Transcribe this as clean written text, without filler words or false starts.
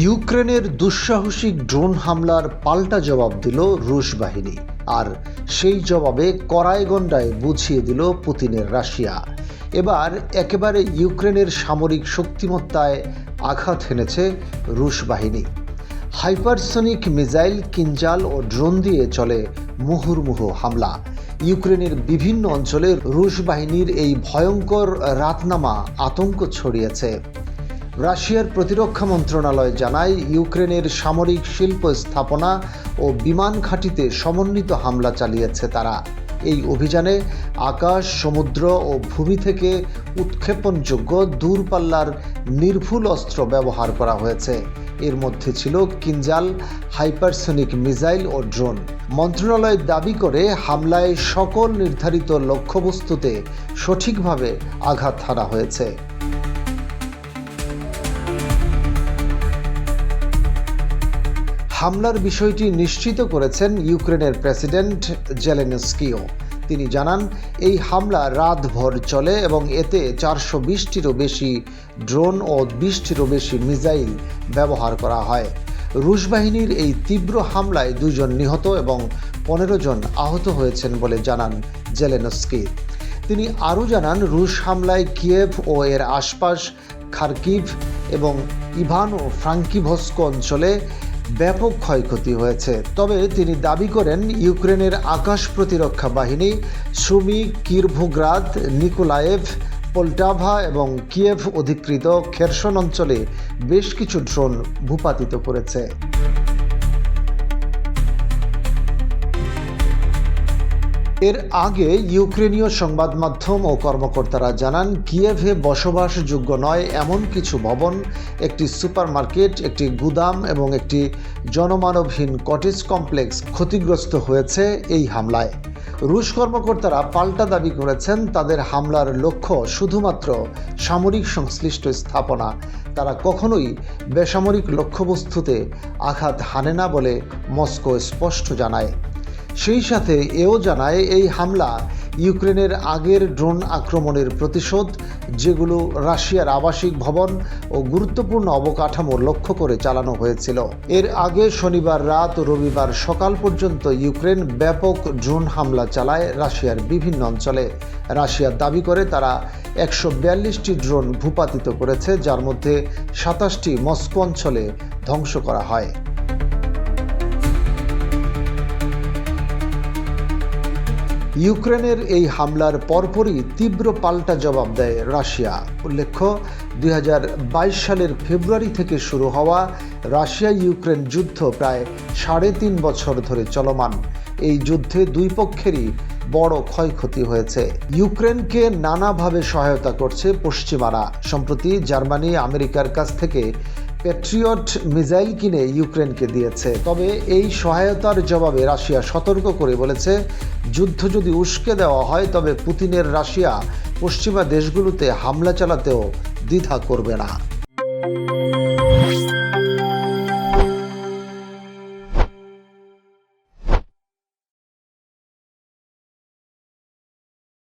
ইউক্রেনের দুঃসাহসিক ড্রোন হামলার পাল্টা জবাব দিল রুশ বাহিনী, আর সেই জবাবে কড়ায় গণ্ডায় বুঝিয়ে দিল পুতিনের রাশিয়া। এবার একেবারে ইউক্রেনের সামরিক শক্তিমত্তায় আঘাত হেনেছে রুশ বাহিনী। হাইপারসনিক মিসাইল, কিনজাল ও ড্রোন দিয়ে চলে মুহুর্মুহু হামলা। ইউক্রেনের বিভিন্ন অঞ্চলে রুশ বাহিনীর এই ভয়ঙ্কর রাতনামা আতঙ্ক ছড়িয়েছে। রাশিয়ার প্রতিরক্ষা মন্ত্রণালয় জানায়, ইউক্রেনের সামরিক শিল্প স্থাপনা ও বিমান ঘাঁটিতে সমন্বিত হামলা চালিয়েছে তারা। এই অভিযানে আকাশ, সমুদ্র ও ভূমি থেকে উৎক্ষেপণযোগ্য দূরপাল্লার নির্ভুল অস্ত্র ব্যবহার করা হয়েছে। এর মধ্যে ছিল কিনজাল, হাইপারসনিক মিসাইল ও ড্রোন। মন্ত্রণালয় দাবি করে, হামলায় সকল নির্ধারিত লক্ষ্যবস্তুতে সঠিকভাবে আঘাত হানা হয়েছে। হামলার বিষয়টি নিশ্চিত করেছেন ইউক্রেনের প্রেসিডেন্ট জেলেনস্কিও। তিনি জানান, এই হামলা রাতভর চলে এবং এতে 420টিরও বেশি ড্রোন ও 20টিরও বেশি মিসাইল ব্যবহার করা হয়। রুশ বাহিনীর এই তীব্র হামলায় 2 জন নিহত এবং 15 জন আহত হয়েছেন বলে জানান জেলেনস্কি। তিনি আরও জানান, রুশ হামলায় কিয়েভ ও এর আশপাশ, খার্কিভ এবং ইভানো ফ্রাঙ্কিভস্ক অঞ্চলে ব্যাপক ক্ষয়ক্ষতি হয়েছে। তবে তিনি দাবি করেন, ইউক্রেনের আকাশ প্রতিরক্ষা বাহিনী সুমি, কিরভোগ্রাদ, নিকোলায়েভ, পোল্টাভা এবং কিয়েভ অধিকৃত খেরসন অঞ্চলে বেশ কিছু ড্রোন ভূপাতিত করেছে। এর আগে ইউক্রেনীয় সংবাদ মাধ্যম ও কর্মকর্তারা জানান, কিয়েভে বসবাসযোগ্য নয় এমন কিছু ভবন, একটি সুপারমার্কেট, একটি গুদাম এবং একটি জনমানবহীন কটেজ কমপ্লেক্স ক্ষতিগ্রস্ত হয়েছে এই হামলায়। রুশ কর্মকর্তারা পাল্টা দাবি করেছেন, তাদের হামলার লক্ষ্য শুধুমাত্র সামরিক সংশ্লিষ্ট স্থাপনা। তারা কখনোই বেসামরিক লক্ষ্যবস্তুতে আঘাত হানে না বলে মস্কো স্পষ্ট জানায়। সেই সাথে এও জানায়, এই হামলা ইউক্রেনের আগের ড্রোন আক্রমণের প্রতিশোধ, যেগুলো রাশিয়ার আবাসিক ভবন ও গুরুত্বপূর্ণ অবকাঠামো লক্ষ্য করে চালানো হয়েছিল। এর আগে শনিবার রাত ও রবিবার সকাল পর্যন্ত ইউক্রেন ব্যাপক ড্রোন হামলা চালায় রাশিয়ার বিভিন্ন অঞ্চলে। রাশিয়া দাবি করে, তারা 142টি ড্রোন ভূপাতিত করেছে, যার মধ্যে 27টি মস্কো অঞ্চলে ধ্বংস করা হয়। ইউক্রেনের এই হামলার পরপরই তীব্র পাল্টা জবাব দেয় রাশিয়া। উল্লেখ্য, 2022 সালের ফেব্রুয়ারি থেকে শুরু হওয়া রাশিয়া ইউক্রেন যুদ্ধ প্রায় 3.5 বছর ধরে চলমান। এই যুদ্ধে দুই পক্ষেরই বড় ক্ষয়ক্ষতি হয়েছে। ইউক্রেনকে নানাভাবে সহায়তা করছে পশ্চিমারা। সম্প্রতি জার্মানি আমেরিকার কাছ থেকে প্যাট্রিয়ট মিসাইল কিনে ইউক্রেনকে দিয়েছে। তবে এই সহায়তার জবাবে রাশিয়া সতর্ক করে বলেছে, যুদ্ধ যদি উস্কে দেওয়া হয় তবে পুতিনের রাশিয়া পশ্চিমা দেশগুলোতে হামলা চালাতেও দ্বিধা করবে না।